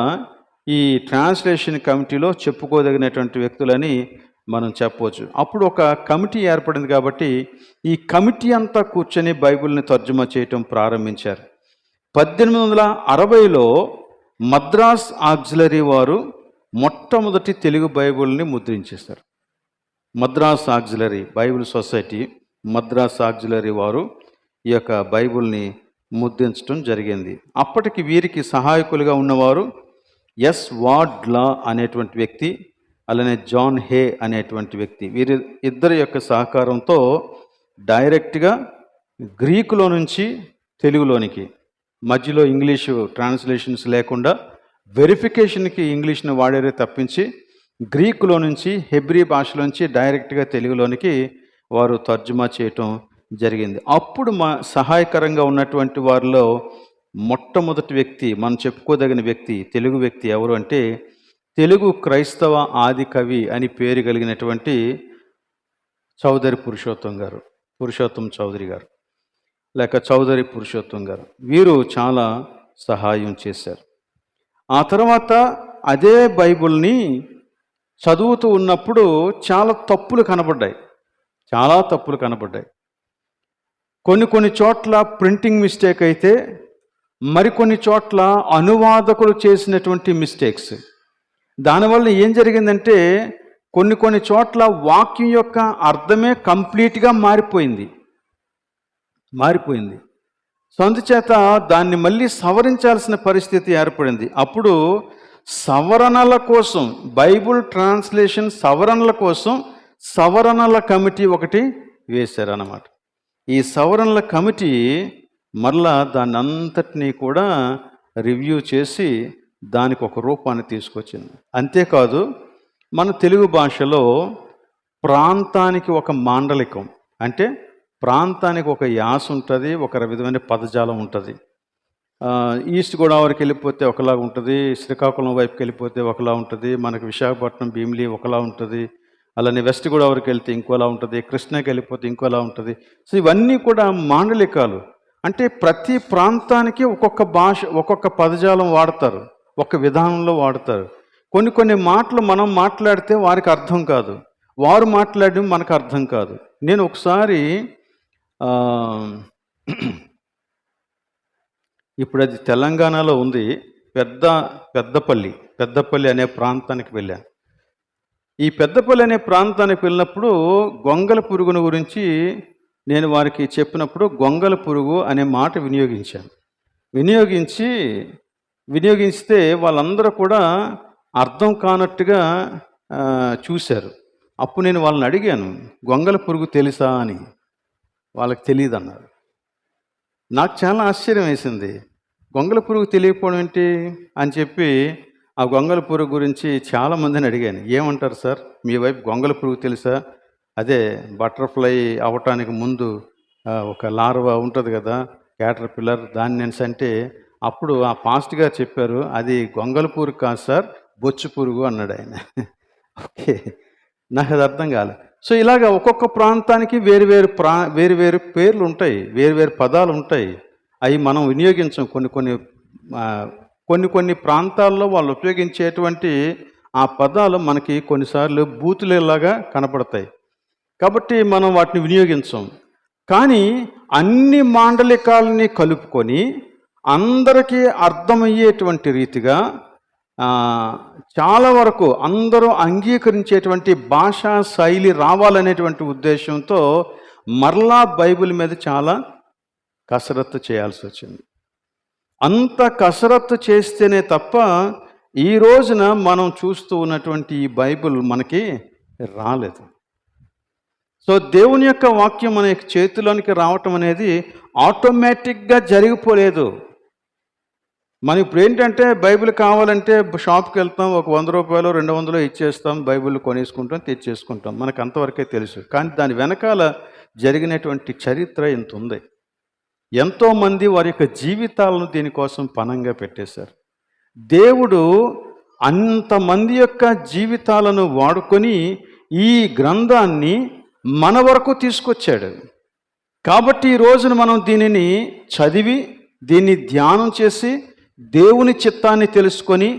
ఈ ట్రాన్స్లేషన్ కమిటీలో చెప్పుకోదగినటువంటి వ్యక్తులని మనం చెప్పవచ్చు. అప్పుడు ఒక కమిటీ ఏర్పడింది కాబట్టి ఈ కమిటీ అంతా కూర్చొని బైబిల్ని తర్జుమా చేయటం ప్రారంభించారు. 1860లో మద్రాస్ ఆక్సిలరీ వారు మొట్టమొదటి తెలుగు బైబిల్ని ముద్రించేశారు. Madras auxiliary Bible society, Madras auxiliary వారు ఈ యొక్క బైబిల్ని ముద్రించడం జరిగింది. అప్పటికి వీరికి సహాయకులుగా ఉన్నవారు ఎస్ వార్డ్ లా అనేటువంటి వ్యక్తి, అలానే జాన్ హే అనేటువంటి వ్యక్తి. వీరి ఇద్దరి యొక్క సహకారంతో డైరెక్ట్గా గ్రీకులో నుంచి తెలుగులోనికి, మధ్యలో ఇంగ్లీషు ట్రాన్స్లేషన్స్ లేకుండా వెరిఫికేషన్కి ఇంగ్లీష్ను వాడారే తప్పించి గ్రీకులో నుంచి, హెబ్రీ భాషలోంచి డైరెక్ట్గా తెలుగులోనికి వారు తర్జుమా చేయటం జరిగింది. అప్పుడు సహాయకరంగా ఉన్నటువంటి వారిలో మొట్టమొదటి వ్యక్తి, మనం చెప్పుకోదగిన వ్యక్తి, తెలుగు వ్యక్తి ఎవరు అంటే తెలుగు క్రైస్తవ ఆది కవి అని పేరు కలిగినటువంటి చౌదరి పురుషోత్తం చౌదరి గారు, లేక చౌదరి పురుషోత్తం గారు. వీరు చాలా సహాయం చేశారు. ఆ తర్వాత అదే బైబిల్ని చదువుతూ ఉన్నప్పుడు చాలా తప్పులు కనబడ్డాయి. కొన్ని చోట్ల ప్రింటింగ్ మిస్టేక్ అయితే, మరికొన్ని చోట్ల అనువాదకులు చేసినటువంటి మిస్టేక్స్. దానివల్ల ఏం జరిగిందంటే కొన్ని చోట్ల వాక్యం యొక్క అర్థమే కంప్లీట్గా మారిపోయింది. సో అందుచేత దాన్ని మళ్ళీ సవరించాల్సిన పరిస్థితి ఏర్పడింది. అప్పుడు సవరణల కోసం, బైబుల్ ట్రాన్స్లేషన్ సవరణల కోసం సవరణల కమిటీ ఒకటి వేశారన్నమాట. ఈ సవరణల కమిటీ మరలా దాన్ని అంతటినీ కూడా రివ్యూ చేసి దానికి ఒక రూపాన్ని తీసుకొచ్చింది. అంతేకాదు, మన తెలుగు భాషలో ప్రాంతానికి ఒక మాండలికం, అంటే ప్రాంతానికి ఒక యాస ఉంటుంది, ఒక విధమైన పదజాలం ఉంటుంది. ఈస్ట్ గోదావరికి వెళ్ళిపోతే ఒకలాగా ఉంటుంది, శ్రీకాకుళం వైపుకి వెళ్ళిపోతే ఒకలా ఉంటుంది, మనకి విశాఖపట్నం భీమిలి ఒకలా ఉంటుంది, అలానే వెస్ట్ గోదావరికి వెళ్తే ఇంకోలా ఉంటుంది, కృష్ణాకి వెళ్ళిపోతే ఇంకోలా ఉంటుంది. సో ఇవన్నీ కూడా మాండలికాలు. అంటే ప్రతి ప్రాంతానికి ఒక్కొక్క భాష, ఒక్కొక్క పదజాలం వాడతారు, ఒక విధానంలో వాడతారు. కొన్ని కొన్ని మాటలు మనం మాట్లాడితే వారికి అర్థం కాదు, వారు మాట్లాడడం మనకు అర్థం కాదు. నేను ఒకసారి ఇప్పుడు అది తెలంగాణలో ఉంది, పెద్దపల్లి అనే ప్రాంతానికి వెళ్ళాను. ఈ పెద్దపల్లి అనే ప్రాంతానికి వెళ్ళినప్పుడు గొంగల పురుగును గురించి నేను వారికి చెప్పినప్పుడు గొంగల పురుగు అనే మాట వినియోగిస్తే వాళ్ళందరూ కూడా అర్థం కానట్టుగా చూశారు. అప్పుడు నేను వాళ్ళని అడిగాను, గొంగల పురుగు తెలుసా అని. వాళ్ళకి తెలియదు అన్నారు. నాకు చాలా ఆశ్చర్యం వేసింది, గొంగల పురుగు తెలియకపోవడం ఏంటి అని చెప్పి ఆ గొంగల పురుగు గురించి చాలామందిని అడిగాను. ఏమంటారు సార్, మీ వైపు గొంగల పురుగు తెలుసా? అదే బటర్ఫ్లై అవ్వటానికి ముందు ఒక లార్వా ఉంటుంది కదా, క్యాటర్పిల్లర్, దాన్ని అంటే అప్పుడు ఆ పాస్ట్గా చెప్పారు, అది గొంగల పురుగు కాదు సార్, బొచ్చు పురుగు అన్నాడు ఆయన. ఓకే, నాకు అది అర్థం కాలేదు. సో ఇలాగ ఒక్కొక్క ప్రాంతానికి వేరు పేర్లు ఉంటాయి, వేరు పదాలు ఉంటాయి. అవి మనం వినియోగించం. కొన్ని ప్రాంతాల్లో వాళ్ళు ఉపయోగించేటువంటి ఆ పదాలు మనకి కొన్నిసార్లు బూతులేలాగా కనపడతాయి, కాబట్టి మనం వాటిని వినియోగించం. కానీ అన్ని మాండలికాలని కలుపుకొని అందరికీ అర్థమయ్యేటువంటి రీతిగా చాలా వరకు అందరూ అంగీకరించేటువంటి భాషా శైలి రావాలనేటువంటి ఉద్దేశంతో మరలా బైబిల్ మీద చాలా కసరత్తు చేయాల్సి వచ్చింది. అంత కసరత్తు చేస్తేనే తప్ప ఈ రోజున మనం చూస్తూ ఉన్నటువంటి ఈ బైబిల్ మనకి రాలేదు. సో దేవుని యొక్క వాక్యం మన చేతిలోనికి రావటం అనేది ఆటోమేటిక్గా జరిగిపోలేదు. మనం ఇప్పుడు ఏంటంటే బైబిల్ కావాలంటే షాప్కి వెళ్తాం, ఒక 100 రూపాయలు 200 ఇచ్చేస్తాం, బైబిల్ కొనేసుకుంటాం, తెచ్చేసుకుంటాం, మనకు అంతవరకే తెలుసు. కానీ దాని వెనకాల జరిగినటువంటి చరిత్ర ఇంత ఉంది. ఎంతోమంది వారి యొక్క జీవితాలను దీనికోసం పణంగా పెట్టేశారు. దేవుడు అంతమంది యొక్క జీవితాలను వాడుకొని ఈ గ్రంథాన్ని మన వరకు తీసుకొచ్చాడు. కాబట్టి ఈ రోజున మనం దీనిని చదివి, దీన్ని ధ్యానం చేసి, దేవుని చిత్తాన్ని తెలుసుకొని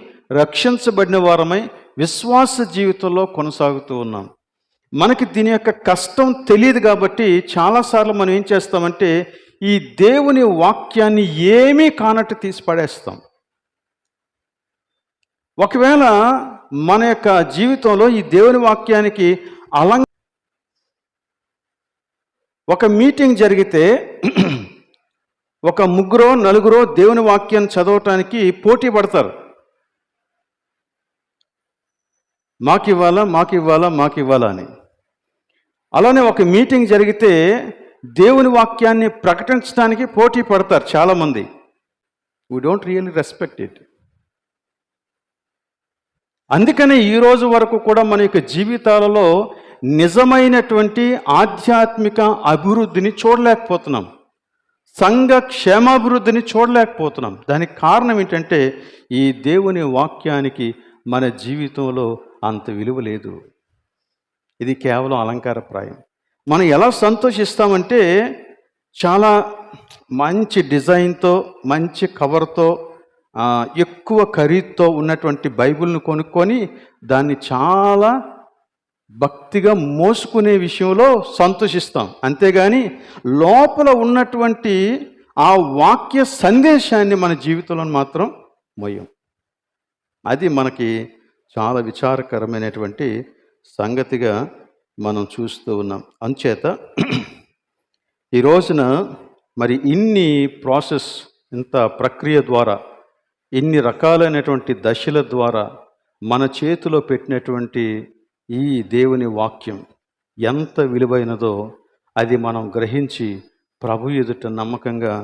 రక్షించబడిన వారమై విశ్వాస జీవితంలో కొనసాగుతూ ఉన్నాం. మనకి దీని యొక్క కష్టం తెలియదు కాబట్టి చాలాసార్లు మనం ఏం చేస్తామంటే ఈ దేవుని వాక్యాన్ని ఏమీ కానట్టు తీసి పడేస్తాం. ఒకవేళ మన యొక్క జీవితంలో ఈ దేవుని వాక్యానికి ఒక మీటింగ్ జరిగితే ఒక 3-4 దేవుని వాక్యాన్ని చదవటానికి పోటీ పడతారు. మాకివ్వాలా అని. అలానే ఒక మీటింగ్ జరిగితే దేవుని వాక్యాన్ని ప్రకటించడానికి పోటీ పడతారు చాలామంది. We don't really respect it. అందుకనే ఈరోజు వరకు కూడా మన యొక్క జీవితాలలో నిజమైనటువంటి ఆధ్యాత్మిక అభివృద్ధిని చూడలేకపోతున్నాం, సంఘ క్షేమాభివృద్ధిని చూడలేకపోతున్నాం. దానికి కారణం ఏంటంటే ఈ దేవుని వాక్యానికి మన జీవితంలో అంత విలువ లేదు. ఇది కేవలం అలంకారప్రాయం. మనం ఎలా సంతోషిస్తామంటే చాలా మంచి డిజైన్తో, మంచి కవర్తో, ఎక్కువ ఖరీదుతో ఉన్నటువంటి బైబిల్ను కొనుక్కొని దాన్ని చాలా భక్తిగా మోసుకునే విషయంలో సంతోషిస్తాం. అంతేగాని లోపల ఉన్నటువంటి ఆ వాక్య సందేశాన్ని మన జీవితంలో మాత్రం మోయం. అది మనకి చాలా విచారకరమైనటువంటి సంగతిగా మనం చూస్తూ ఉన్నాం. అంచేత ఈ రోజున మరి ఇన్ని ప్రాసెస్, ఇంత ప్రక్రియ ద్వారా, ఇన్ని రకాలైనటువంటి దశల ద్వారా మన చేతిలో పెట్టినటువంటి ఈ దేవుని వాక్యం ఎంత విలువైనదో అది మనం గ్రహించి ప్రభు ఎదుట నమ్మకంగా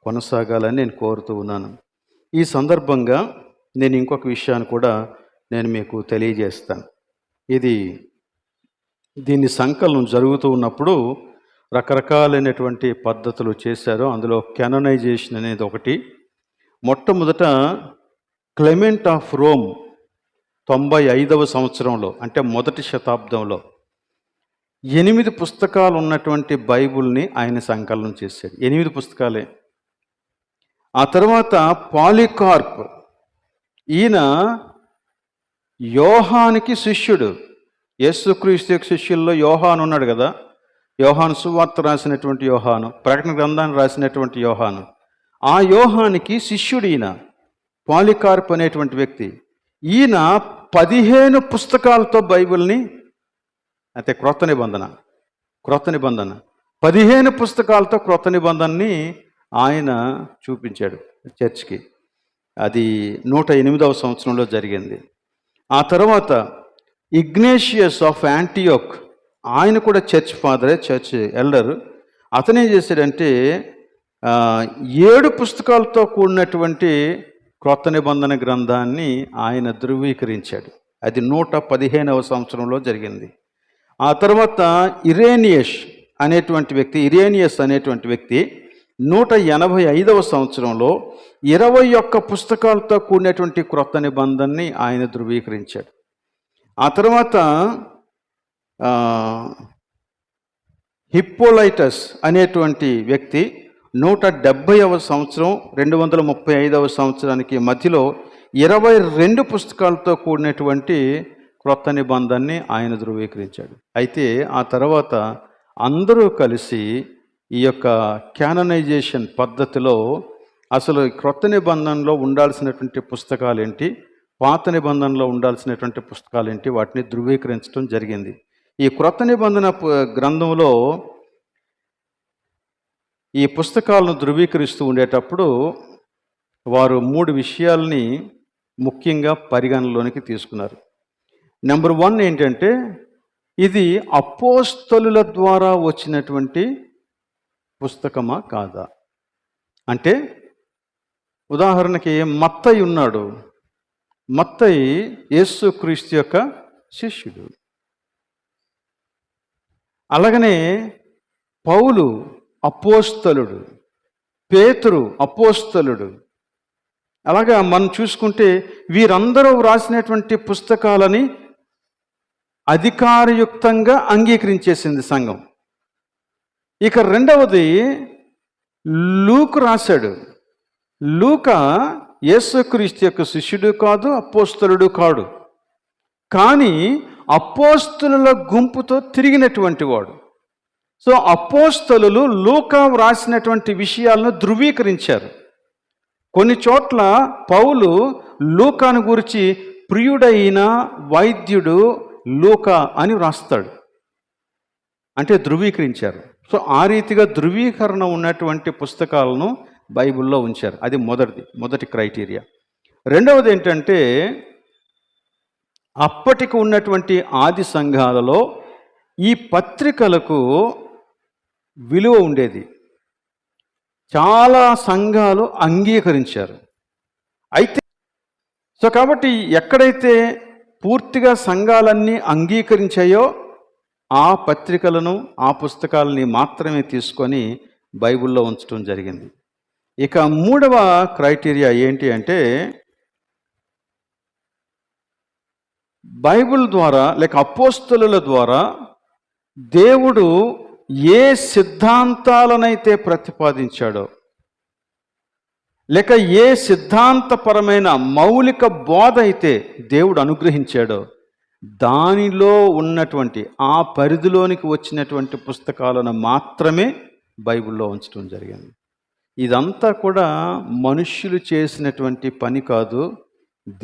కొనసాగాలని నేను కోరుతూ ఉన్నాను. ఈ సందర్భంగా నేను ఇంకొక విషయాన్ని కూడా నేను మీకు తెలియజేస్తాను. దీన్ని సంకలనం జరుగుతూ ఉన్నప్పుడు రకరకాలైనటువంటి పద్ధతులు చేశారు. అందులో కెననైజేషన్ అనేది ఒకటి. మొట్టమొదట క్లెమెంట్ ఆఫ్ రోమ్ 95వ సంవత్సరంలో, అంటే మొదటి శతాబ్దంలో 8 పుస్తకాలు ఉన్నటువంటి బైబిల్ని ఆయన సంకలనం చేశాడు. 8 పుస్తకాలే. ఆ తర్వాత పాలికార్ప్, ఈయన యోహానికి శిష్యుడు. యేసుక్రీస్తు యొక్క శిష్యుల్లో యోహాను ఉన్నాడు కదా, యోహాను సువార్త రాసినటువంటి యోహాను, ప్రకటన గ్రంథాన్ని రాసినటువంటి యోహాను, ఆ యోహానికి శిష్యుడు ఈయన పాలికార్ప్ అనేటువంటి వ్యక్తి. ఈయన 15 పుస్తకాలతో బైబిల్ని, అయితే క్రొత్త నిబంధన 15 పుస్తకాలతో క్రొత్త నిబంధనని ఆయన చూపించాడు చర్చ్కి. అది 108వ సంవత్సరంలో జరిగింది. ఆ తర్వాత ఇగ్నేషియస్ ఆఫ్ యాంటియోక్, ఆయన కూడా చర్చ్ ఫాదరే, చర్చ్ ఎల్డర్. అతనేం చేశాడంటే 7 పుస్తకాలతో కూడినటువంటి క్రొత్త నిబంధన గ్రంథాన్ని ఆయన ధృవీకరించాడు. అది 115వ సంవత్సరంలో జరిగింది. ఆ తర్వాత ఇరేనియస్ అనేటువంటి వ్యక్తి 185వ సంవత్సరంలో 21 పుస్తకాలతో కూడినటువంటి క్రొత్త నిబంధనని ఆయన ధృవీకరించాడు. ఆ తర్వాత హిప్పోలైటస్ అనేటువంటి వ్యక్తి 170వ సంవత్సరం 235వ సంవత్సరానికి మధ్యలో 22 పుస్తకాలతో కూడినటువంటి క్రొత్త నిబంధనని ఆయన ధృవీకరించాడు. అయితే ఆ తర్వాత అందరూ కలిసి ఈ యొక్క క్యాననైజేషన్ పద్ధతిలో అసలు క్రొత్త నిబంధనలో ఉండాల్సినటువంటి పుస్తకాలు ఏంటి, పాత నిబంధనలో ఉండాల్సినటువంటి పుస్తకాలు ఏంటి, వాటిని ధృవీకరించడం జరిగింది. ఈ క్రొత్త నిబంధన గ్రంథంలో ఈ పుస్తకాలను ధృవీకరిస్తూ ఉండేటప్పుడు వారు 3 విషయాల్ని ముఖ్యంగా పరిగణలోనికి తీసుకున్నారు. నెంబర్ 1 ఏంటంటే, ఇది అపోస్తలుల ద్వారా వచ్చినటువంటి పుస్తకమా కాదా. అంటే ఉదాహరణకి మత్తయి ఉన్నాడు, మత్తయి యేసుక్రీస్తు యొక్క శిష్యుడు. అలాగనే పౌలు అపోస్తలుడు, పేతురు అపోస్తలుడు. అలాగా మనం చూసుకుంటే వీరందరూ వ్రాసినటువంటి పుస్తకాలని అధికారయుక్తంగా అంగీకరించేసింది సంఘం. ఇక రెండవది లూకు రాశాడు. లూకా యేసుక్రీస్తు యొక్క శిష్యుడు కాదు, అపోస్తలుడు కాడు, కానీ అపోస్తలుల గుంపుతో తిరిగినటువంటి వాడు. సో అపోస్తలులు లూకా వ్రాసినటువంటి విషయాలను ధృవీకరించారు. కొన్ని చోట్ల పౌలు లూకాను గురించి ప్రియుడైన వైద్యుడు లూకా అని వ్రాస్తాడు, అంటే ధృవీకరించారు. సో ఆ రీతిగా ధృవీకరణ ఉన్నటువంటి పుస్తకాలను బైబిల్లో ఉంచారు. అది మొదటి క్రైటీరియా. రెండవది ఏంటంటే, అప్పటికి ఉన్నటువంటి ఆది సంఘాలలో ఈ పత్రికలకు విలువ ఉండేది. చాలా సంఘాలు అంగీకరించారు. అయితే కాబట్టి ఎక్కడైతే పూర్తిగా సంఘాలన్నీ అంగీకరించాయో ఆ పత్రికలను, ఆ పుస్తకాలని మాత్రమే తీసుకొని బైబిల్లో ఉంచడం జరిగింది. ఇక 3వ క్రైటీరియా ఏంటి అంటే, బైబిల్ ద్వారా లేక అపోస్తలుల ద్వారా దేవుడు ఏ సిద్ధాంతాలనైతే ప్రతిపాదించాడో, లేక ఏ సిద్ధాంతపరమైన మౌలిక బోధ అయితే దేవుడు అనుగ్రహించాడో, దానిలో ఉన్నటువంటి ఆ పరిధిలోనికి వచ్చినటువంటి పుస్తకాలను మాత్రమే బైబిల్లో ఉంచడం జరిగింది. ఇదంతా కూడా మనుష్యులు చేసినటువంటి పని కాదు,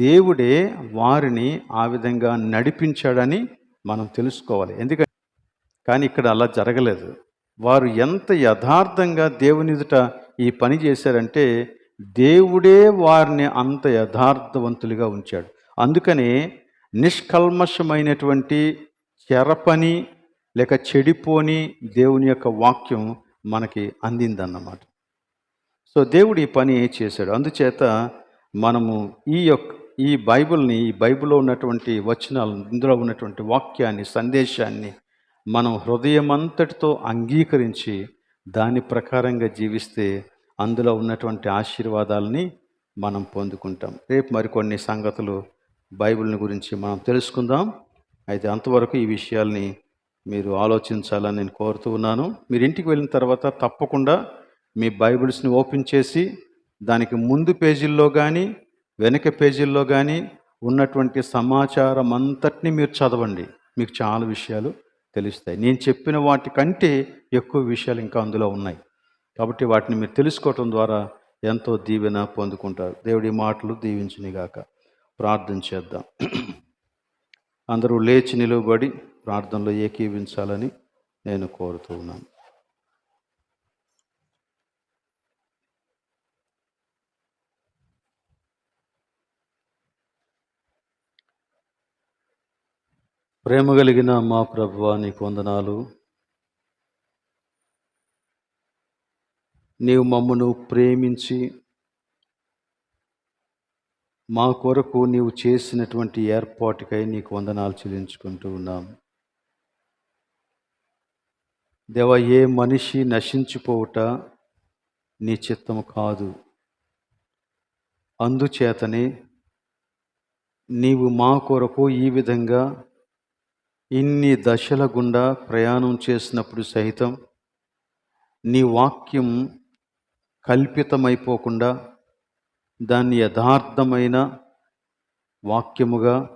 దేవుడే వారిని ఆ విధంగా నడిపించాడని మనం తెలుసుకోవాలి. ఎందుకంటే కానీ ఇక్కడ అలా జరగలేదు. వారు ఎంత యథార్థంగా దేవుని ఎదుట ఈ పని చేశారంటే, దేవుడే వారిని అంత యథార్థవంతులుగా ఉంచాడు. అందుకనే నిష్కల్మషమైనటువంటి చెరపని లేక చెడిపోని దేవుని యొక్క వాక్యం మనకి అందిందన్నమాట. సో దేవుడు ఈ పని చేశాడు. అందుచేత మనము ఈ బైబిల్లో ఉన్నటువంటి వచనాలను, ఇందులో ఉన్నటువంటి వాక్యాన్ని, సందేశాన్ని మనం హృదయమంతటితో అంగీకరించి దాని ప్రకారంగా జీవిస్తే అందులో ఉన్నటువంటి ఆశీర్వాదాలని మనం పొందుకుంటాం. రేపు మరికొన్ని సంగతులు బైబిల్ని గురించి మనం తెలుసుకుందాం. అయితే అంతవరకు ఈ విషయాల్ని మీరు ఆలోచించాలని నేను కోరుతూ ఉన్నాను. మీరు ఇంటికి వెళ్ళిన తర్వాత తప్పకుండా మీ బైబిల్స్ని ఓపెన్ చేసి దానికి ముందు పేజీల్లో కానీ వెనక పేజీల్లో కానీ ఉన్నటువంటి సమాచారం అంతటినీ మీరు చదవండి. మీకు చాలా విషయాలు తెలుస్తాయి. నేను చెప్పిన వాటికంటే ఎక్కువ విషయాలు ఇంకా అందులో ఉన్నాయి. కాబట్టి వాటిని మీరు తెలుసుకోవటం ద్వారా ఎంతో దీవెన పొందుకుంటారు. దేవుడి మాటలు దీవించునిగాక. ప్రార్థన చేద్దాం. అందరూ లేచి నిలువబడి ప్రార్థనలో ఏకీవించాలని నేను కోరుతూ ఉన్నాను. ప్రేమ కలిగిన మా ప్రభువా, నీకు వందనాలు. నీవు మమ్మను ప్రేమించి మా కొరకు నీవు చేసినటువంటి ఏర్పాటుకై నీకు వందనాలు చెల్లించుకుంటూ ఉన్నాం. దేవా, ఏ మనిషి నశించిపోవుట నీ చిత్తము కాదు. అందుచేతనే నీవు మా కొరకు ఈ విధంగా ఇన్ని దశల గుండా ప్రయాణం చేసినప్పుడు సహితం నీ వాక్యం కల్పితమైపోకుండా దాన్ని యథార్థమైన వాక్యముగా,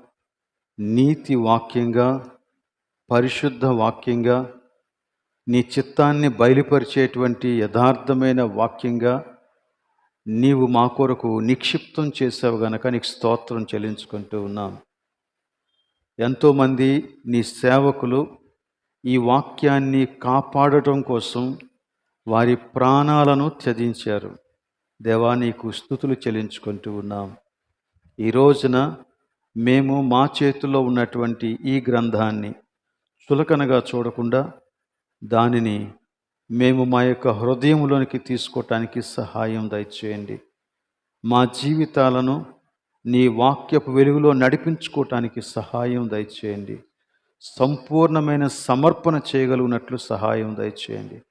నీతి వాక్యంగా, పరిశుద్ధ వాక్యంగా, నీ చిత్తాన్ని బయలుపరిచేటువంటి యథార్థమైన వాక్యంగా నీవు మా కొరకు నిక్షిప్తం చేసావు గనక నీకు స్తోత్రం చెల్లించుకుంటూ ఉన్నాం. ఎంతోమంది నీ సేవకులు ఈ వాక్యాన్ని కాపాడటం కోసం వారి ప్రాణాలను త్యజించారు. దేవా, నీకు స్తుతులు చెల్లించుకుంటూ ఉన్నాం. ఈ రోజున మేము మా చేతుల్లో ఉన్నటువంటి ఈ గ్రంథాన్ని చులకనగా చూడకుండా దానిని మేము మా యొక్క హృదయంలోనికి తీసుకోవటానికి సహాయం దయచేయండి. మా జీవితాలను నీ వాక్యపు వెలుగులో నడిపించుకోవటానికి సహాయం దయచేయండి. సంపూర్ణమైన సమర్పణ చేయగలిగినట్లు సహాయం దయచేయండి.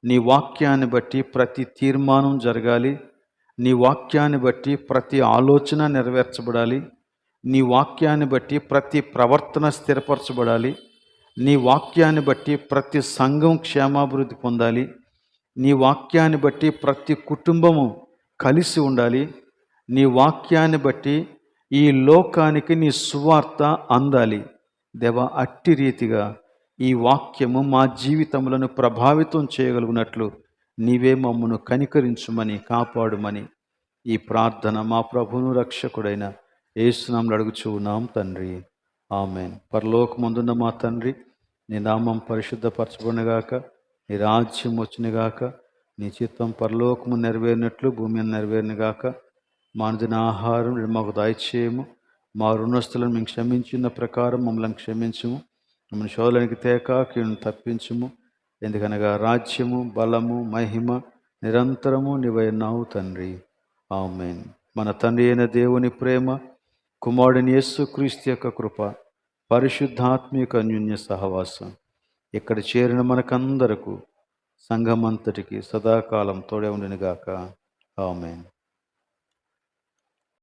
నీ వాక్యాన్ని బట్టి ప్రతి తీర్మానం జరగాలి. నీ వాక్యాన్ని బట్టి ప్రతి ఆలోచన నెరవేర్చబడాలి. నీ వాక్యాన్ని బట్టి ప్రతి ప్రవర్తన స్థిరపరచబడాలి. నీ వాక్యాన్ని బట్టి ప్రతి సంఘం క్షేమాభివృద్ధి పొందాలి. నీ వాక్యాన్ని బట్టి ప్రతి కుటుంబము కలిసి ఉండాలి. నీ వాక్యాన్ని బట్టి ఈ లోకానికి నీ సువార్త అందాలి. దేవా, అట్టి రీతిగా ఈ వాక్యము మా జీవితములను ప్రభావితం చేయగలిగినట్లు నీవే మమ్మను కనికరించుమని, కాపాడుమని ఈ ప్రార్థన మా ప్రభువును రక్షకుడైన యేసునామములో అడుగుచున్నాం తండ్రి. ఆమెన్. పరలోకమందున్న మా తండ్రి, నీ నామం పరిశుద్ధపరచబడునుగాక, నీ రాజ్యం వచ్చునుగాక, నీ చిత్తం పరలోకము నెరవేరినట్లు భూమి మీద నెరవేరునుగాక. మా అనుదిన ఆహారం మాకు దయచేయము. మా రుణస్తులను మేము క్షమించిన ప్రకారం మమ్మల్ని క్షమించము. మమ్మల్ని శోధనకి తేక కీడును తప్పించుము. ఎందుకనగా రాజ్యము, బలము, మహిమ నిరంతరము నీవైనావు తండ్రి. ఆమేన్. మన తండ్రి అయిన దేవుని ప్రేమ, కుమారుడైన యేసుక్రీస్తు యొక్క కృప, పరిశుద్ధాత్మిక అన్యోన్య సహవాసం ఇక్కడ చేరిన మనకందరకు, సంఘమంతటికి సదాకాలం తోడే ఉండునుగాక. ఆమేన్.